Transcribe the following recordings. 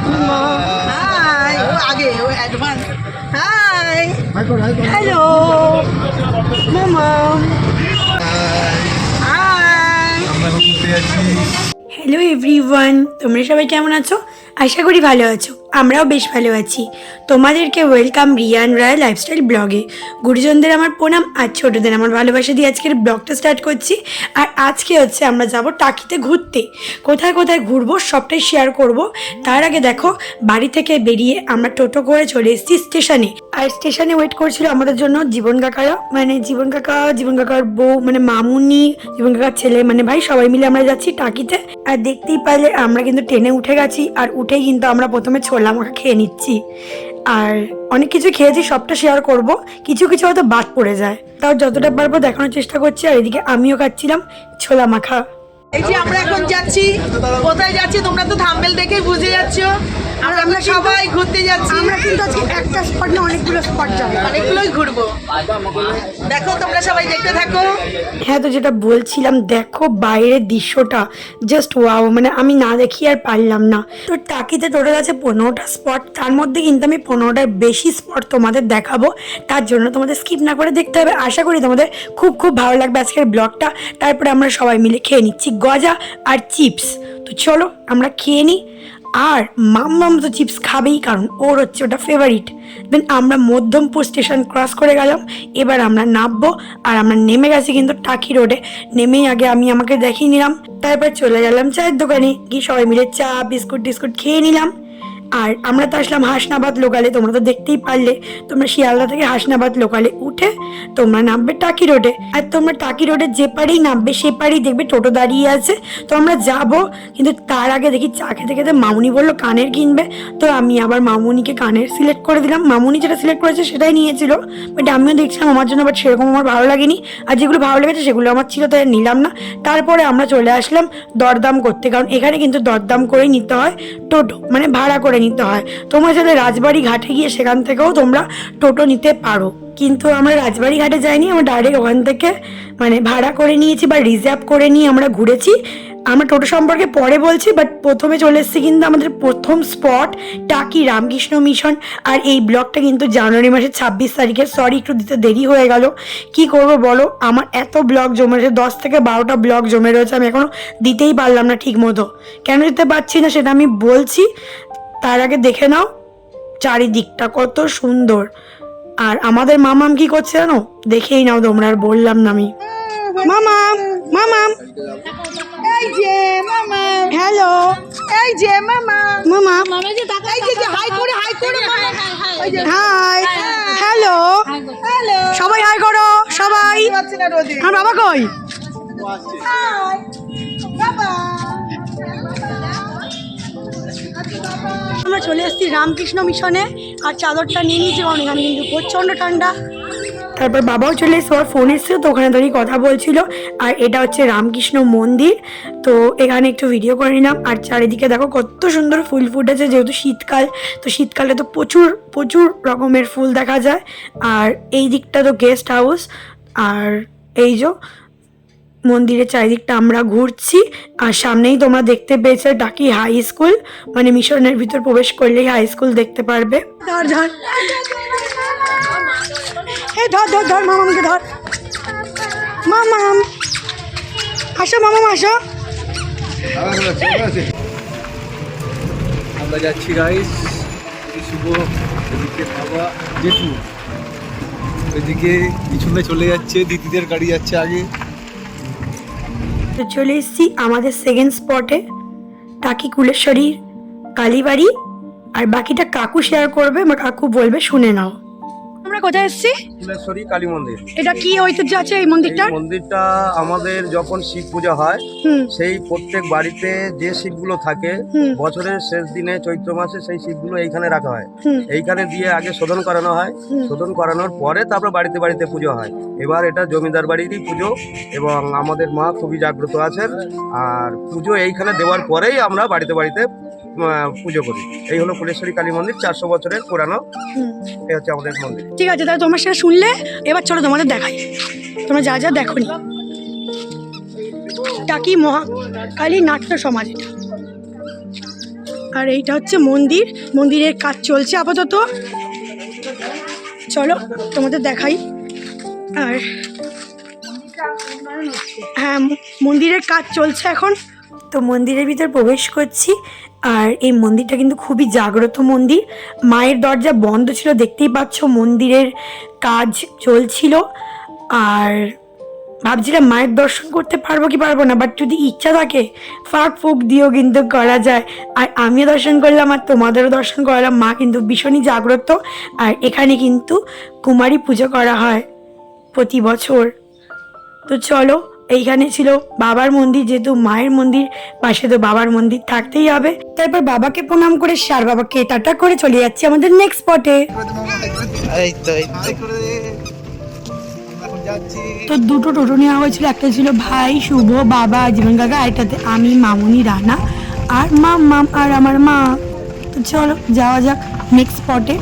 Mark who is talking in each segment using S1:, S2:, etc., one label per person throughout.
S1: High ও আগে ও advance hi hello মামা hi
S2: hello everyone, তোমরা সবাই কেমন আছো? আশা করি ভালো আছো। আমরাও বেশ ভালো আছি। তোমাদেরকে ওয়েলকাম রিয়ান রায় লাইফস্টাইল ব্লগে। গুরুজনদের আমার প্রণাম আর ছোটদের আমার ভালোবাসা দিয়ে আজকের ব্লগটা স্টার্ট করছি। আর আজকে হচ্ছে আমরা যাব টাকিতে ঘুরতে। কোথায় কোথায় ঘুরবো সবটাই শেয়ার করব। তার আগে দেখো, বাড়ি থেকে বেরিয়ে আমরা টোটো করে চলে এসেছি স্টেশনে। আর স্টেশনে ওয়েট করছিল আমাদের জন্য জীবন কাকারা, মানে জীবন কাকার বউ, মানে মামুনি, জীবন কাকার ছেলে, মানে ভাই, সবাই মিলে আমরা যাচ্ছি টাকিতে। আর দেখতেই পারলে আমরা কিন্তু ট্রেনে উঠে গেছি। আর উঠেই কিন্তু আমরা প্রথমে ছোলা মাখা খেয়ে নিচ্ছি। আর অনেক কিছু খেয়েছি, সবটা শেয়ার করব। কিছু কিছু হয়তো বাদ পড়ে যায়, তাও যতটা পারবো দেখানোর চেষ্টা করছি। আর এদিকে আমিও খাচ্ছিলাম ছোলা মাখা।
S1: এই যে আমরা এখন যাচ্ছি, কোথায় যাচ্ছি তোমরা তো থাম্বনেল দেখেই বুঝে যাচ্ছো। আমরা সবাই ঘুরতে যাচ্ছি।
S2: আমরা কিন্তু আজকে একটা স্পট না, অনেকগুলো স্পট যাবো,
S1: অনেকগুলোই ঘুরবো। দেখো তোমরা সবাই দেখতে থাকো।
S2: হ্যাঁ, তো যেটা বলছিলাম, দেখো বাইরের দৃশ্যটা জাস্ট ওয়াও, মানে আমি না দেখি আর পারলাম না। তো টাকিতে টোটাল আছে 15টা স্পট, তার মধ্যে কিন্তু আমি 15টার বেশি স্পট তোমাদের দেখাবো। তার জন্য তোমাদের স্কিপ না করে দেখতে হবে। আশা করি তোমাদের খুব খুব ভালো লাগবে আজকের ব্লগটা। তারপরে আমরা সবাই মিলে খেয়ে নিচ্ছি গজা আর চিপস। তো চলো আমরা খেয়ে নিই। আর মাম্মাম তো চিপস খাবেই, কারণ ওর হচ্ছে ওটা ফেভারিট। দেন আমরা মধ্যমপুর স্টেশন ক্রস করে গেলাম। এবার আমরা নামবো। আর আমরা নেমে গেছি কিন্তু টাকি রোডে। নেমেই আগে আমি আমাকে দেখিয়ে নিলাম, তারপর চলে গেলাম চায়ের দোকানে, গিয়ে সবাই মিলে চা বিস্কুট টিস্কুট খেয়ে নিলাম। আর আমরা তো আসলাম হাসনাবাদ লোকালে, তোমরা তো দেখতেই পারলে। তোমরা শিয়ালদা থেকে হাসনাবাদ লোকালে উঠে তোমরা নামবে টাকি রোডে। আর তোমরা টাকি রোডে যে পাড়েই নামবে সে পাড়েই দেখবে টোটো দাঁড়িয়ে আছে। তো আমরা যাবো, কিন্তু তার আগে দেখি চা খেতে খেতে মামুনি বললো কানের কিনবে। তো আমি আবার মামুনিকে কানের সিলেক্ট করে দিলাম। মামুনি যেটা সিলেক্ট করেছে সেটাই নিয়েছিল, বাট আমিও দেখছিলাম আমার জন্য, বাট সেরকম আমার ভালো লাগেনি। আর যেগুলো ভালো লেগেছে সেগুলো আমার ছিল, তাই নিলাম না। তারপরে আমরা চলে আসলাম দরদাম করতে, কারণ এখানে কিন্তু দরদাম করেই নিতে হয় টোটো, মানে ভাড়া করে নিতে হয়। তোমরা চাইলে রাজবাড়ি ঘাটে গিয়ে সেখান থেকেও তোমরা টোটো নিতে পারো, কিন্তু আমরা রাজবাড়ি ঘাটে যাইনি। আমরা ডাইরেক্ট ওখান থেকে মানে ভাড়া করে নিয়েছি বা রিজার্ভ করে নিয়ে আমরা ঘুরেছি। আমরা টোটো সম্পর্কে পরে বলছি, বাট প্রথমে চলে এসেছি কিন্তু আমাদের প্রথম স্পট টাকি রামকৃষ্ণ মিশন। আর এই ব্লগটা কিন্তু জানুয়ারি মাসের 26 তারিখে, সরি একটু দিতে দেরি হয়ে গেল। কি করবো বলো, আমার এত ব্লগ জমে রয়েছে, 10 থেকে 12টা ব্লগ জমে রয়েছে, আমি এখনো দিতেই পারলাম না ঠিক মতো। কেন দিতে পারছি না সেটা আমি বলছি। তার আগে দেখে নাও চারিদিকটা কত সুন্দর। আর আমাদের মামাম কি করছে জানো, দেখেই নাও তোমরা, আর বললাম না আমি। মামাম মামাম
S1: এই যে মামা,
S2: হ্যালো,
S1: এই যে মামা,
S2: মামাম
S1: এই যে হাই করে মামা, ওই যে
S2: হাই, হ্যালো,
S1: হ্যালো,
S2: সবাই হাই করো সবাই।
S1: পাচ্ছি না রোদে।
S2: আমার বাবা কই?
S1: হাই বাবা।
S2: আমরা চলে এসেছি রামকৃষ্ণ মিশনে। আর চাদরটা নিয়ে নিয়েছি, কারণ এখানে কিন্তু প্রচণ্ড ঠান্ডা। তারপর বাবাও চলে এসেছে, ওর ফোন এসেছিল, তো ওখানে দাঁড়িয়ে কথা বলছিল। আর এটা হচ্ছে রামকৃষ্ণ মন্দির। তো এখানে একটু ভিডিও করে নিলাম। আর চারিদিকে দেখো কত সুন্দর ফুল ফুটেছে, যেহেতু শীতকাল, তো শীতকালে তো প্রচুর প্রচুর রকমের ফুল দেখা যায়। আর এই দিকটা তো গেস্ট হাউস। আর এই যে মন্দিরের চারিদিকটা আমরা ঘুরছি। আর সামনেই তোমরা দেখতে পেয়েছো টাকি হাই স্কুল, মানে মিশনের ভিতর প্রবেশ করলেই হাই স্কুল দেখতে পারবে। ধর ধর, এই ধর ধর ধর, মামামকে ধর। মামাম আসো, মামাম আসো।
S3: আমরা যাচ্ছি গাইস, শুভ, এদিকে বাবা জেঠু, এদিকে পিছনে চলে যাচ্ছে দিদিদের গাড়ি যাচ্ছে আগে।
S2: তো চলে এসেছি আমাদের সেকেন্ড স্পটে, টাকি কুলেশ্বরীর কালীবাড়ি। আর বাকিটা কাকু শেয়ার করবে, বা কাকু বলবে, শুনে নাও। আমরা কোথায় এসেছি?
S3: কুলেশ্বরী কালী মন্দির।
S2: এটা কি ঐতিহ্য আছে এই মন্দিরটা?
S3: এই মন্দিরটা আমাদের যখন শিব পূজা হয়, সেই প্রত্যেক বাড়িতে যে শিবগুলো থাকে বছরের শেষ দিনে চৈত্র মাসে সেই শিবগুলো এইখানে রাখা হয়। এইখানে দিয়ে আগে শোধন করানো হয়, শোধন করানোর পরে তারপর বাড়িতে বাড়িতে পুজো হয়। এবার এটা জমিদার বাড়িরই পুজো, এবং আমাদের মা খুবই জাগ্রত আছেন। আর পুজো এইখানে দেওয়ার পরেই আমরা বাড়িতে বাড়িতে পুজো করি। এই হলো কুলেশ্বরী কালী মন্দির, 400 বছরের পুরানো। এই হচ্ছে আমাদের মন্দির।
S2: ঠিক আছে, তাহলে তোমার সেটা শুনলে, এবার চলো তোমাদের দেখাই তোমরা যা যা দেখোনি। টাকি মহাকালী নাট্য সমাজ, এটা আর এইটা হচ্ছে মন্দির, মন্দিরের কাজ চলছে আপাতত। চলো তোমাদের দেখাই। আর হ্যাঁ, মন্দিরের কাজ চলছে এখন। তো মন্দিরের ভিতর প্রবেশ করছি। আর এই মন্দিরটা কিন্তু খুবই জাগ্রত মন্দির। মায়ের দরজা বন্ধ ছিল, দেখতেই পাচ্ছ মন্দিরের কাজ চলছিল। আর ভাবছিলাম মায়ের দর্শন করতে পারবো কি পারবো না, বাট যদি ইচ্ছা থাকে ফাঁক ফুক দিয়েও কিন্তু করা যায়। আর আমিও দর্শন করলাম আর তোমাদেরও দর্শন করালাম। মা কিন্তু ভীষণই জাগ্রত। আর এখানে কিন্তু কুমারী পুজো করা হয় প্রতি বছর। তো চলো, এইখানে ছিল বাবার মন্দির, যেহেতু মায়ের মন্দির পাশে তো বাবার মন্দির থাকতেই হবে। তারপর বাবাকে প্রণাম করে সার বাবাকে টাটা করে চলে যাচ্ছি আমাদের নেক্সট স্পটে। তো দুটো টোটো নেওয়া হয়েছিল, একটা ছিল ভাই শুভ, বাবা জীবন কাকা, এটাতে আমি, মামুনি, রানা আর মাম আর আমার মা। তো চলো যাওয়া যাক নেক্সট স্পটে।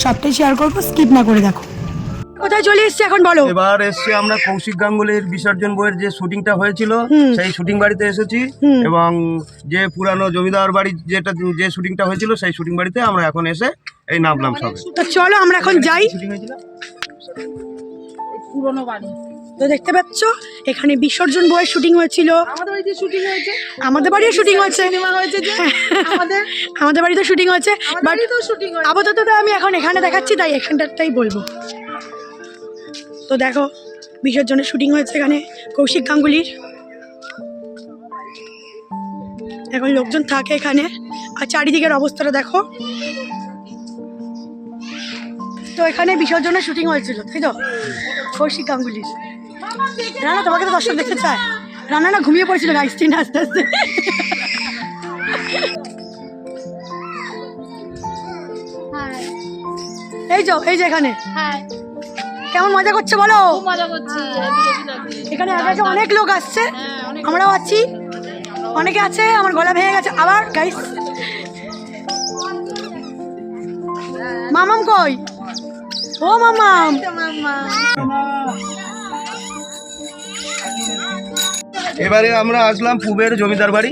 S2: সবটাই শেয়ার করবো, স্কিপ না করে দেখো। কোথায় চলে এসছি এখন বলো?
S3: এবার এসছি আমরা কৌশিক গাঙ্গুলির বিসর্জন বইয়ের যে শুটিংটা হয়েছিল সেই শুটিং বাড়িতে এসেছি, এবং যে পুরানো জমিদার বাড়ি যেটা যে শুটিংটা হয়েছিল সেই শুটিং বাড়িতে আমরা এখন এসে এই নামলাম সবে।
S2: তো চলো আমরা এখন যাই।
S1: পুরনো বাড়ি
S2: তো দেখতে পাচ্ছ এখানে বিসর্জন বইয়ের শুটিং হয়েছিল।
S1: আমাদের বাড়িতে শুটিং হয়েছে,
S2: আমাদের বাড়িও শুটিং হয়েছে,
S1: সিনেমা হয়েছে যে
S2: আমাদের বাড়িতে শুটিং হয়েছে। বাট
S1: বাড়িতেও শুটিং হয়েছে।
S2: আপাতত তো আমি এখন এখানে দেখাচ্ছি, তাই এখানটাই বলবো। তো দেখো বিসর্জনের শুটিং হয়েছে এখানে কৌশিক গাঙ্গুলির। এখন লোকজন থাকে এখানে। আর চারিদিকের অবস্থাটা দেখো। তো এখানে বিসর্জনের শুটিং হয়েছিল, তাই তো? কৌশিক গাঙ্গুলির। রানা তোমাকে তো দর্শক দেখতে চায়। রানা না ঘুমিয়ে পড়েছিল গাইস, না আস্তে আস্তে। এই যে এখানে কেমন মজা করছে বলো? এখানে আগে অনেক লোক আসছে, আমরাও আছি, অনেকে আছে। আমার গলা ভেঙে গেছে আবার গাইস। মামাম কই? ও মামাম,
S3: এবারে আমরা আসলাম পূবের জমিদার বাড়ি।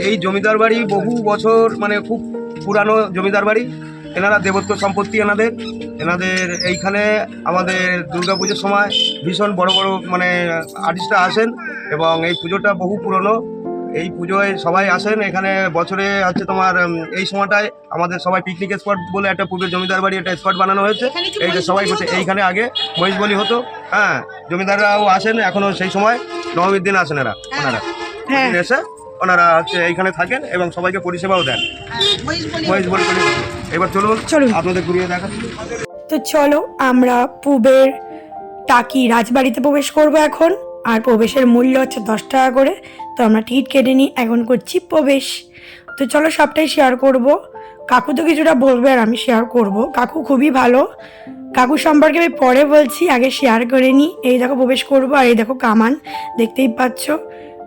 S3: এই জমিদার বাড়ি বহু বছর, মানে খুব পুরানো জমিদার বাড়ি। এনারা দেবত্ব সম্পত্তি এনাদের এইখানে আমাদের দুর্গাপুজোর সময় ভীষণ বড় বড় মানে আর্টিস্টরা আসেন, এবং এই পুজোটা বহু পুরনো। এই পুজোয় সবাই আসেন এখানে। বছরে আছে তোমার এই সময়টায় আমাদের সবাই পিকনিক স্পট বলে একটা পূবের জমিদার বাড়ি একটা স্পট বানানো হয়েছে। এইটা সবাই হচ্ছে এইখানে আগে মহিষ বলি হতো। হ্যাঁ, জমিদাররাও আসেন এখনো সেই সময়, নবমীর দিন আসেন ওনারা এসে ওনারা হচ্ছে এইখানে থাকেন এবং সবাইকে পরিষেবাও দেন। মহিষ বলি। এবার চলুন আপনাদের ঘুরিয়ে দেখাচ্ছি।
S2: তো চলো আমরা পূবের টাকি রাজবাড়িতে প্রবেশ করব এখন। আর প্রবেশের মূল্য হচ্ছে 10 টাকা করে। তো আমরা টিকিট কেটে নিই, এখন করছি প্রবেশ। তো চলো সবটাই শেয়ার করব। কাকু তো কিছুটা বলবে আর আমি শেয়ার করব। কাকু খুবই ভালো, কাকু সম্পর্কে আমি পরে বলছি, আগে শেয়ার করে নিই। এই দেখো প্রবেশ করবো, আর এই দেখো কামান দেখতেই পাচ্ছ।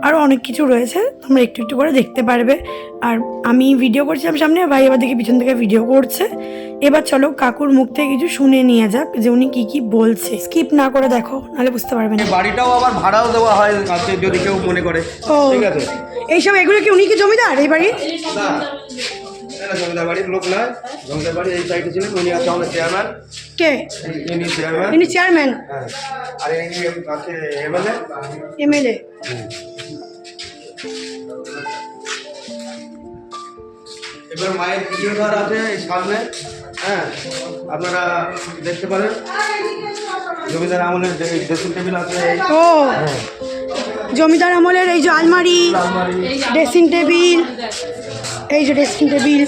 S2: আরও অনেক কিছু রয়েছে, তোমরা একটু একটু করে দেখতে পারবে। আর আমি ভিডিও করছিলাম সামনে, ভাই এবার দেখি পিছন থেকে ভিডিও করছে। এবার চলো কাকুর মুখ থেকে কিছু শুনে নিয়ে যাক যে উনি কি বলছে। স্কিপ না করে দেখো, নাহলে বুঝতে পারবে না।
S3: বাড়িটাও আবার ভাড়াও দেওয়া হয় যদি কেউ মনে করে।
S2: ও
S3: ঠিক আছে,
S2: এইসব এগুলো কি উনি কি জমিদার এই বাড়ি?
S3: না, এটা জমিদার বাড়ির লোক নয়। জমিদার বাড়ি এই সাইডে ছিলেন, উনি আছে আমাদের চেয়ারম্যান।
S2: কে? ইনি চেয়ারম্যান।
S3: হ্যাঁ, আর ইনি আছে
S2: এমএলএ।
S3: এবার মায়ের ভিডিও ঘর আছে এই সামনে। হ্যাঁ, আপনারা দেখতে পারেন। জমিদার আমলের ড্রেসিং টেবিল আছে।
S2: ও, জমিদার আমলের এই যে আলমারি, ড্রেসিং টেবিল, এই যে ড্রেসিং টেবিল।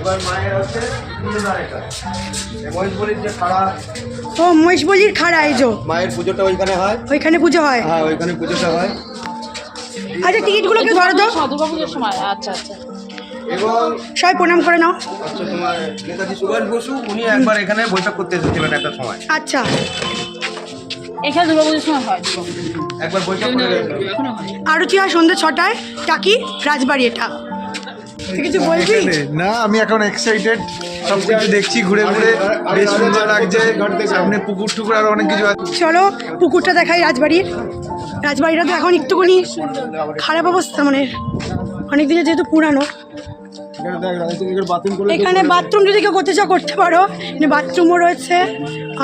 S3: এবার মায়ের হচ্ছে মহেশবলির যে খাড়া।
S2: ও, মহেশবলির খাড়া। এই যে
S3: মায়ের পুজোটা ওইখানে হয়,
S2: ওইখানে পুজো হয়।
S3: হ্যাঁ, ওইখানে পুজোটা হয়।
S2: আচ্ছা, টিকিটগুলোকে ধরো তো।
S1: দুর্গাপুজোর সময়। আচ্ছা।
S3: এবং
S2: সবাই প্রণাম করে নাও।
S3: আচ্ছা, তোমার নেতাজি সুভাষ বসু উনি একবার এখানে বৈঠক করতে এসেছিলেন একটা সময়।
S2: আচ্ছা,
S1: এখানে দুর্গাপুজোর সময় হয়,
S3: একবার বৈঠক করে গেছিল।
S2: আরতি হয় সন্ধ্যে 6টায়, টাকি রাজবাড়ি। এটা কিছু বলবি?
S4: না, আমি এখন এক্সাইটেড, সব কিছু দেখছি ঘুরে ঘুরে, বেশ সুন্দর লাগছে। সামনে পুকুর টুকুর আরো অনেক কিছু আছে।
S2: চলো পুকুরটা দেখাই রাজবাড়ির। রাজবাড়িটা তো এখন একটুখানি খারাপ অবস্থা, মানে অনেক দিনের যেহেতু পুরানো। এখানে বাথরুম যদি কেউ করতে চাও করতে পারো, বাথরুমও রয়েছে।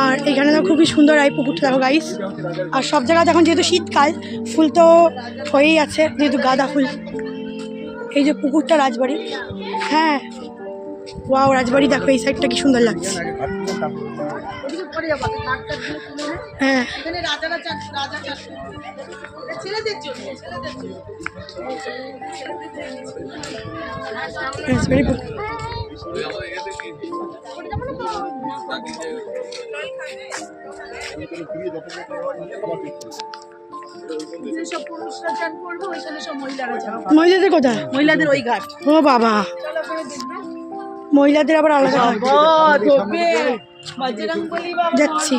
S2: আর এখানে তো খুবই সুন্দর এই পুকুরটা দেখো গাইস। আর সব জায়গায় এখন যেহেতু শীতকাল, ফুল তো হয়েই আছে, যেহেতু গাঁদা ফুল। এই যে পুকুরটা রাজবাড়ি, হ্যাঁ ওয়াও রাজবাড়ি দেখো, এই সাইডটা কি সুন্দর লাগছে। হ্যাঁ
S1: এখানে রাজারা ছেলেদের জন্য
S2: রাজবাড়ি পুকুর।
S1: যেসব পুরুষরা চান করবে ওইখানে সব মহিলারা যাবে।
S2: মহিলাদের কোথায়?
S1: মহিলাদের ওই ঘাট।
S2: ও বাবা, মহিলাদের আবার আলাদা ঘাট। যাচ্ছি,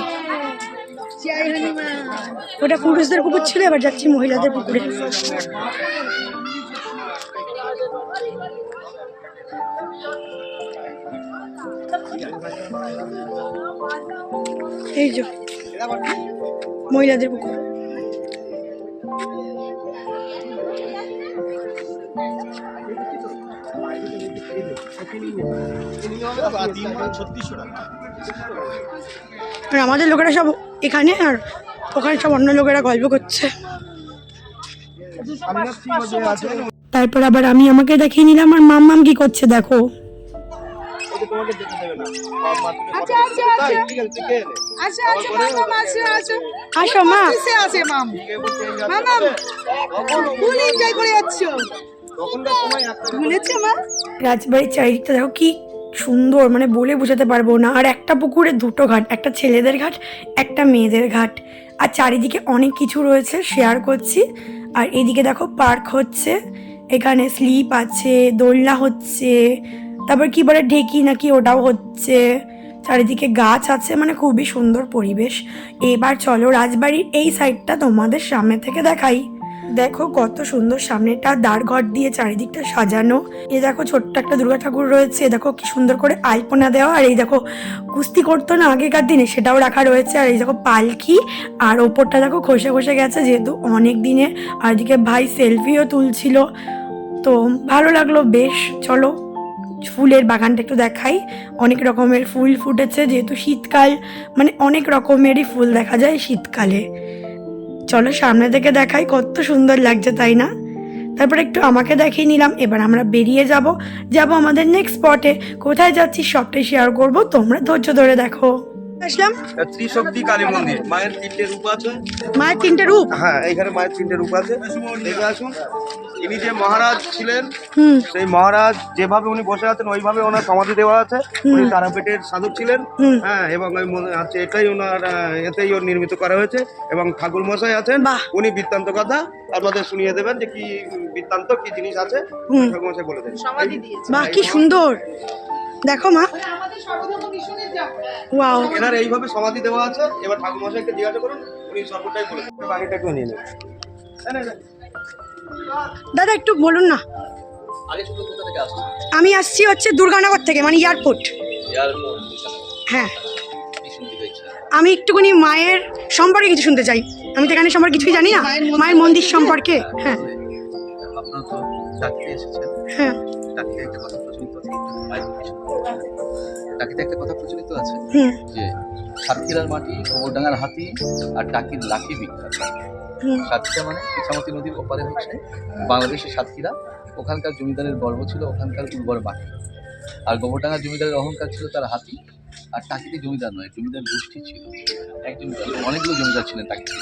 S2: ওটা পুরুষদের পুকুর ছিল, এবার যাচ্ছি মহিলাদের পুকুরে। এই যে মহিলাদের পুকুর। আর আমাদের লোকেরা সব এখানে, আর ওখানে সব অন্য লোকেরা গল্প করছে। তারপর আবার আমি আমাকে দেখিয়ে নিলাম, আর মাম্মাম কি করছে দেখো। আসো মা, রাজবাড়ির চারিদিকটা দেখো কি সুন্দর, মানে বলে বোঝাতে পারবো না। আর একটা পুকুরে দুটো ঘাট, একটা ছেলেদের ঘাট, একটা মেয়েদের ঘাট। আর চারিদিকে অনেক কিছু রয়েছে, শেয়ার করছি। আর এদিকে দেখো পার্ক হচ্ছে, এখানে স্লিপ আছে, দোলনা হচ্ছে, তারপর কি বলে ঢেকি নাকি ওটাও হচ্ছে। চারিদিকে গাছ আছে, মানে খুবই সুন্দর পরিবেশ। এবার চলো রাজবাড়ির এই সাইডটা তোমাদের সামনে থেকে দেখাই। দেখো কত সুন্দর, সামনেটা দ্বারঘর দিয়ে চারিদিকটা সাজানো। এ দেখো ছোট্ট একটা দুর্গা ঠাকুর রয়েছে, দেখো কি সুন্দর করে আলপনা দেওয়া। আর এই দেখো কুস্তি করতো না আগেকার দিনে, সেটাও রাখা রয়েছে। আর এই দেখো পালকি, আর ওপরটা দেখো খসে খসে গেছে যেহেতু অনেক দিনের। আর এদিকে ভাই সেলফিও তুলছিল, তো ভালো লাগলো বেশ। চলো ফুলের বাগানটা একটু দেখাই। অনেক রকমের ফুল ফুটেছে, যেহেতু শীতকাল, মানে অনেক রকমেরই ফুল দেখা যায় শীতকালে। চলো সামনে থেকে দেখাই, কত সুন্দর লাগছে তাই না? তারপর একটু আমাকে দেখিয়ে নিলাম। এবার আমরা বেরিয়ে যাব আমাদের নেক্সট স্পটে। কোথায় যাচ্ছি সবটাই শেয়ার করব, তোমরা ধৈর্য ধরে দেখো। আসলাম
S3: ত্রিশক্তি কালী মন্দির, মায়ের 3টে রূপ আছে।
S2: মায়ের 3টে রূপ?
S3: হ্যাঁ, এইখানে মায়ের 3টে রূপ আছে, দেখে আসুন। ইনি যে মহারাজ ছিলেন, সেই মহারাজ যেভাবে উনি বসে আছেন ওইভাবে ওনার সমাধি দেওয়া আছে। উনি তারাপীঠের সাধক ছিলেন, হ্যাঁ, এবং এটাই ওনার এতেই ওর নির্মিত করা হয়েছে। এবং ঠাকুর মশাই আছেন, উনি বৃত্তান্ত কথা আপনাদের শুনিয়ে দেবেন যে কি বৃত্তান্ত, কি জিনিস আছে, ঠাকুর মশাই বলে দেবেন।
S1: সমাধি দিয়েছে।
S2: বাহ কি সুন্দর, দেখো মা, ওয়াও।
S3: এনার এইভাবে সমাধি দেওয়া আছে। এবার ঠাকুর মশাইকে জিজ্ঞাসা করুন, উনি সর্বটাই বলে দেবেন। বাড়িটা একটু নিয়ে নেবেন।
S2: দাদা একটু বলুন না। আমি আসছি হচ্ছে দুর্গানগর থেকে, মানে এয়ারপোর্ট। হ্যাঁ, আমি একটুখানি মায়ের সম্পর্কে কিছু শুনতে চাই। আমি তো এখানে সম্পর্কে কিছুই জানি না, মায়ের মন্দির সম্পর্কে। হ্যাঁ
S5: আপনারা তো ডাকতে এসেছেন,
S2: হ্যাঁ,
S5: ডাকতে একটা কথা প্রচলিত আছে, ডাকিতে একটা কথা প্রচলিত আছে যে সাতক্ষীরার মাটি, গোবরডাঙ্গার হাতি, আর টাকির লাঠি বিখ্যাত। সাতক্ষীরা মানে ইছামতি নদীর ওপারে হচ্ছে বাংলাদেশের সাতক্ষীরা। ওখানকার জমিদারের গর্ব ছিল ওখানকার উর্বর মাটি। আর গোবরডাঙ্গার জমিদারের অহংকার ছিল তার হাতি। আর টাকিতে জমিদার নয়, জমিদার গোষ্ঠী ছিল। এক জমিদার, অনেকগুলো জমিদার ছিলেন টাকিতে।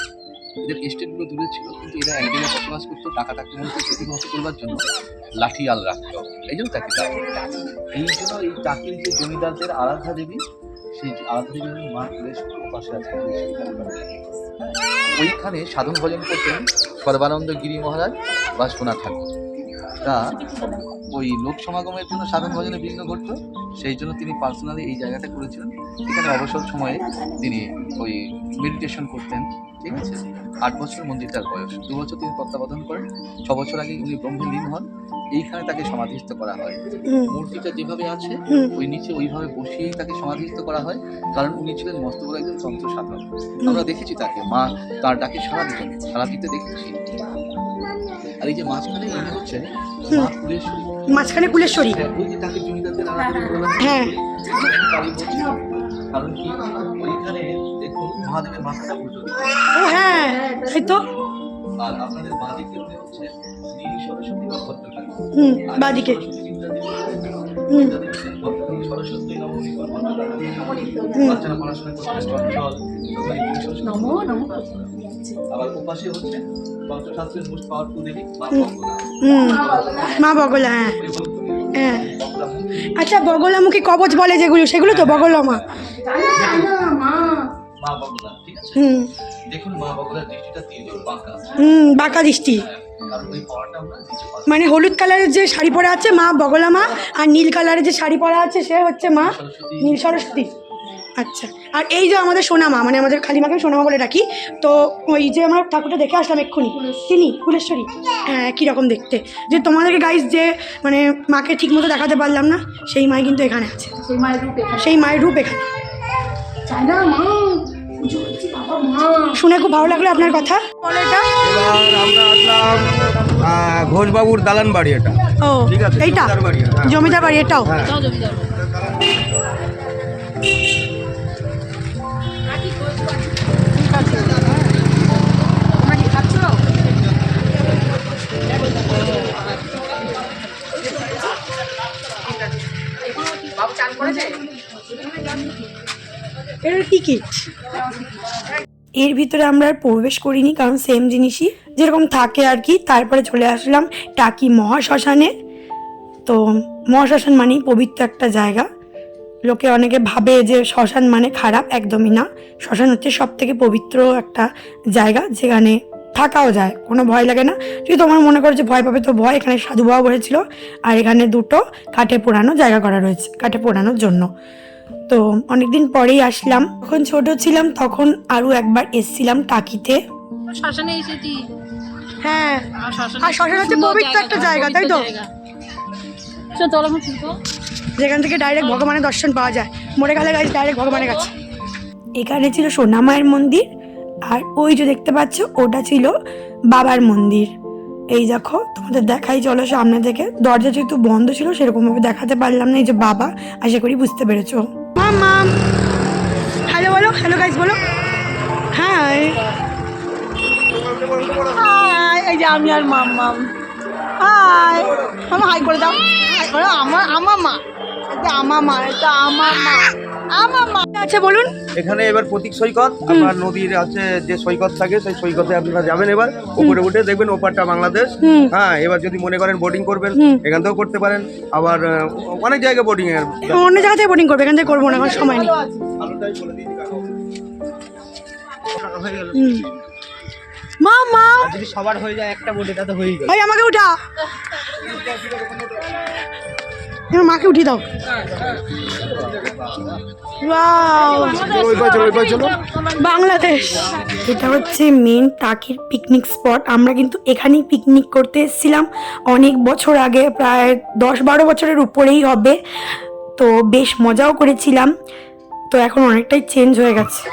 S5: এদের এস্টেটগুলো দূরে ছিল, কিন্তু এরা একদিনে বসবাস করতো। টাকা টাকিমনকে প্রতিহত করবার জন্য লাঠিয়াল রাখতো, এই জন্য টাকি। এই জন্য এই টাকির যে জমিদারদের আরাধ্যা দেবী, সেই আরাধ্যা দেবী মা কুলেশ পাশে আছে। ওইখানে সাধন ভজন করতেন সর্বানন্দ গিরি মহারাজ বা সোনা ঠাকুর। তা ওই লোক সমাগমের জন্য সাধন ভজনে বিঘ্ন ঘটতো, সেই জন্য তিনি পার্সোনালি এই জায়গাটা করেছিলেন। এখানে অবসর সময়ে তিনি ওই মেডিটেশন করতেন, ঠিক আছে। 8 বছর মন্দিরটার বয়স, 2 বছর তিনি তত্ত্বাবধান করেন। 6 বছর আগে উনি ব্রহ্মে লীন হন। এইখানে তাকে সমাধিস্থ করা হয়। মূর্তিটা যেভাবে আছে ওই নিচে ওইভাবে বসিয়েই তাকে সমাধিস্থ করা হয়, কারণ উনি ছিলেন মস্ত বড় একজন তন্ত্র সাধক। আমরা দেখেছি তাকে, মা তার ডাকে সারা দিতেন, সারা দিতে দেখেছি। আর এই যে মাঝখানে ইনি হচ্ছেন মা কুলেশ্বরী।
S2: মাঝখানে কুলেশ্বরী।
S5: ওই যে টাকির জমিদারদের আলাদা বললাম,
S2: হ্যাঁ
S5: কালী মন্দির। কারণ কি ওইখানে দেখুন মহাদেবের মাথাটা উল্টো দিকে।
S2: ও হ্যাঁ এই তো
S5: আর আপনাদের বাঁদিকে হচ্ছে নীল সরস্বতী বা ভদ্রকালী।
S2: বাদিকে
S5: সরস্বতী নবমী বাচ্চারা পড়াশোনা করতে চঞ্চল, আবার ওপাশে হচ্ছে তন্ত্রশাস্ত্রের মোস্ট পাওয়ারফুল দেবী
S2: মা বগলা। হ্যাঁ হ্যাঁ আচ্ছা বগলামুখী কবচ বলে যেগুলো, সেগুলো তো বগলা মা।
S5: মা বগলা, ঠিক আছে। দেখুন মা বগলার দৃষ্টিটা তিনজন বাঁকা,
S2: বাঁকা দৃষ্টি।
S5: কারণ ওই পাওয়ারটা আমরা নিচে পাই।
S2: মানে হলুদ কালারের যে শাড়ি পরা আছে মা বগলা মা, আর নীল কালারের যে শাড়ি পরা আছে সে হচ্ছে মা নীল সরস্বতী। আচ্ছা আর এই যে আমাদের সোনামা, মানে আমাদের কালীমাকে সোনামা বলে ডাকি, তো ওই যে আমরা ঠাকুরটা দেখে আসলাম এক্ষুনি, তিনি কুলেশ্বরী। হ্যাঁ কীরকম দেখতে, যে তোমাদেরকে গাইস যে মানে মাকে ঠিক মতো দেখাতে পারলাম না, সেই মাই কিন্তু এখানে আছে, সেই মায়ের রূপ এখানে। শুনে খুব ভালো লাগলো আপনার কথা। বলো এটা
S3: এবার আমরা আসলাম ঘোষবাবুর দালান বাড়ি, এটা
S2: ও
S3: ঠিক আছে,
S2: এইটা
S3: জমিদার বাড়ি, হ্যাঁ।
S2: জমিদার বাড়ি এটাও।
S3: হ্যাঁ।
S2: এর টিকিট এর ভিতরে আমরা আর প্রবেশ করিনি, কারণ সেম জিনিসই যেরকম থাকে আর কি। তারপরে চলে আসলাম টাকি মহাশ্মশানে। তো মহাশ্মশান মানেই পবিত্র একটা জায়গা। লোকে অনেকে ভাবে যে শ্মশান মানে খারাপ, একদমই না। শ্মশান হচ্ছে সব থেকে পবিত্র একটা জায়গা, যেখানে থাকাও যায়, কোনো ভয় লাগে না। যদি তোমার মনে করো যে ভয় পাবে তো ভয়, এখানে সাধু বাবা বলেছিল। আর এখানে দুটো কাঠে পোড়ানো জায়গা করা রয়েছে, কাঠে পোড়ানোর জন্য। তো অনেকদিন পরেই আসলাম, যখন ছোট ছিলাম তখন আরও একবার এসছিলাম টাকিতে।
S6: শ্মশানে এসেছি।
S2: হ্যাঁ
S6: আর
S2: শ্মশান হচ্ছে পবিত্র একটা জায়গা, তাই তো? যেখান থেকে ডাইরেক্ট ভগবানের দর্শন পাওয়া যায়, মরে গেলে গাইজ ডাইরেক্ট ভগবানের কাছে। এখানে ছিল সোনা মায়ের মন্দির, আর ওই যে দেখতে পাচ্ছ ওটা ছিল বাবার মন্দির। এই দেখো তোমাদের দেখাই চলো সামনে থেকে। দরজা যেহেতু বন্ধ ছিল সেরকমভাবে দেখাতে পারলাম না। এই যে বাবা, আশা করি বুঝতে পেরেছো। মাম হ্যালো বলো, হ্যালো গাইজ বলো। হাই
S1: হাই, এই যে আমি আর মাম্মাম। হাই, আমার হাই করে দাও, হাই করো। আমার মা, এটা আমার মা, এটা আমার মা, আমার মা।
S2: আচ্ছা বলুন।
S3: এখানে এবার প্রতীক সৈকত, আপনার নদীর আছে যে সৈকত থাকে, সেই সৈকতে আপনারা যাবেন। এবার উপরে উঠে দেখবেন ওপারটা বাংলাদেশ। হ্যাঁ, এবার যদি মনে করেন বোটিং করবেন এখান থেকেও করতে পারেন। আবার অনেক জায়গায় বোটিং এর,
S2: অন্য জায়গা থেকে বোটিং করবে, এখান থেকে করবো না, এখন সময় নেই। মা
S7: যদি সবার হয়ে যায় একটা বোটে তাতে হয়েই গেল।
S2: ভাই আমাকে উঠা, এবার মাকে উঠিয়ে দাও। বাংলাদেশ, এটা হচ্ছে মেন টাকির পিকনিক স্পট। আমরা কিন্তু এখানেই পিকনিক করতে এসেছিলাম অনেক বছর আগে, প্রায় 10-12 বছরের উপরেই হবে। তো বেশ মজাও করেছিলাম। তো এখন অনেকটাই চেঞ্জ হয়ে গেছে।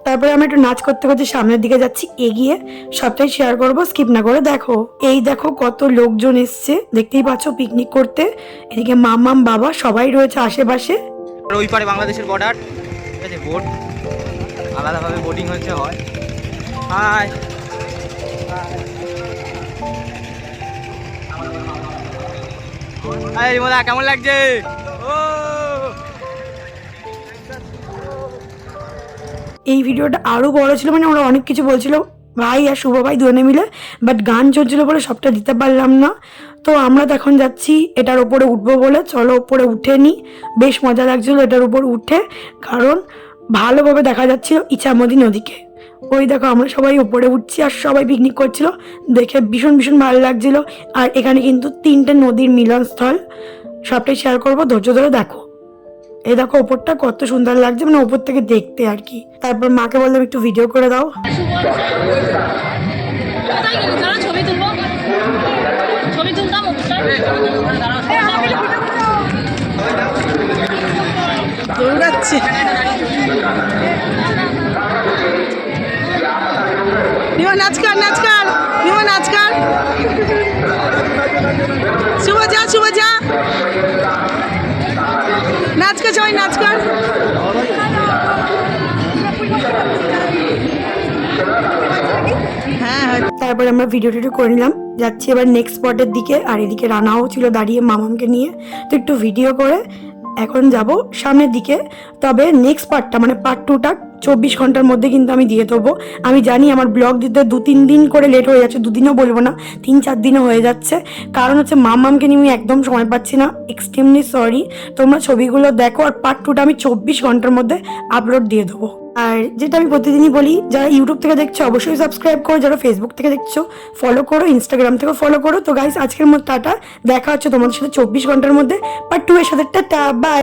S2: তারপরে আমরা একটু নাচ করতে করতে সামনের দিকে যাচ্ছি, এগিয়ে সবটাই শেয়ার করবো, স্কিপ না করে দেখো। এই দেখো কত লোকজন এসছে, দেখতেই পাচ্ছ পিকনিক করতে। এদিকে মামাম বাবা সবাই রয়েছে আশেপাশে।
S7: ওই পারে বাংলাদেশের বর্ডার, ঠিক আছে, বোট আলাদাভাবে বোটিং হচ্ছে হয়। হাই হাই রিমোদা, কেমন লাগছে?
S2: এই ভিডিওটা আরও বড় ছিল, মানে ওরা অনেক কিছু বলছিল ভাই আর শুভ ভাই দুজনে মিলে, বাট গান চলছিল বলে সবটা দিতে পারলাম না। তো আমরা তো এখন যাচ্ছি এটার ওপরে উঠবো বলে, চলো ওপরে উঠে নিই। বেশ মজা লাগছিল এটার উপর উঠে, কারণ ভালোভাবে দেখা যাচ্ছিল ইছামতি নদীকে। ওই দেখো আমরা সবাই উপরে উঠছি আর সবাই পিকনিক করছিল, দেখে ভীষণ ভীষণ ভালো লাগছিল। আর এখানে কিন্তু 3টে নদীর মিলনস্থল, সবটাই শেয়ার করবো, ধৈর্য ধরে দেখো। এই দেখো ওপরটা কত সুন্দর লাগছে, মানে ওপর থেকে দেখতে আর কি। তারপর মাকে বললাম একটু ভিডিও করে দাও।
S6: ছবি তুলবো, ছবি তুলতাম।
S1: দৌড়াচ্ছে, নিমা নাচ কর, নাচ কর, নিমা নাচ কর। শুভ যা, শুভ যা, নাচ কর সবাই, নাচ কর। হ্যাঁ হ্যাঁ।
S2: তারপর আমরা ভিডিও টিডিও করে নিলাম, যাচ্ছি এবার নেক্সট স্পটের দিকে। আর এদিকে রানাও ছিল দাঁড়িয়ে মামামকে নিয়ে, তো একটু ভিডিও করে এখন যাব সামনের দিকে। তবে নেক্সট পার্টটা মানে পার্ট 2টা 24 ঘন্টার মধ্যে কিন্তু আমি দিয়ে দেবো। আমি জানি আমার ব্লগ দিতে 2-3 দিন করে লেট হয়ে যাচ্ছে, 2 দিনও বলবো না, 3-4 দিনও হয়ে যাচ্ছে। কারণ হচ্ছে মামামকে নিয়ে আমি একদম সময় পাচ্ছি না, এক্সট্রিমলি সরি। তোমরা ছবিগুলো দেখো, আর পার্ট 2টা আমি 24 ঘন্টার মধ্যে আপলোড দিয়ে দেবো। আর যেটা আমি প্রতিদিনই বলি, যারা ইউটিউব থেকে দেখছো অবশ্যই সাবস্ক্রাইব করো, যারা ফেসবুক থেকে দেখছো ফলো করো, ইনস্টাগ্রাম থেকেও ফলো করো। তো গাইস আজকের মতো টাটা, দেখা হচ্ছে তোমাদের সাথে 24 ঘন্টার মধ্যে পার্ট 2 এর সাথে। Tata, by.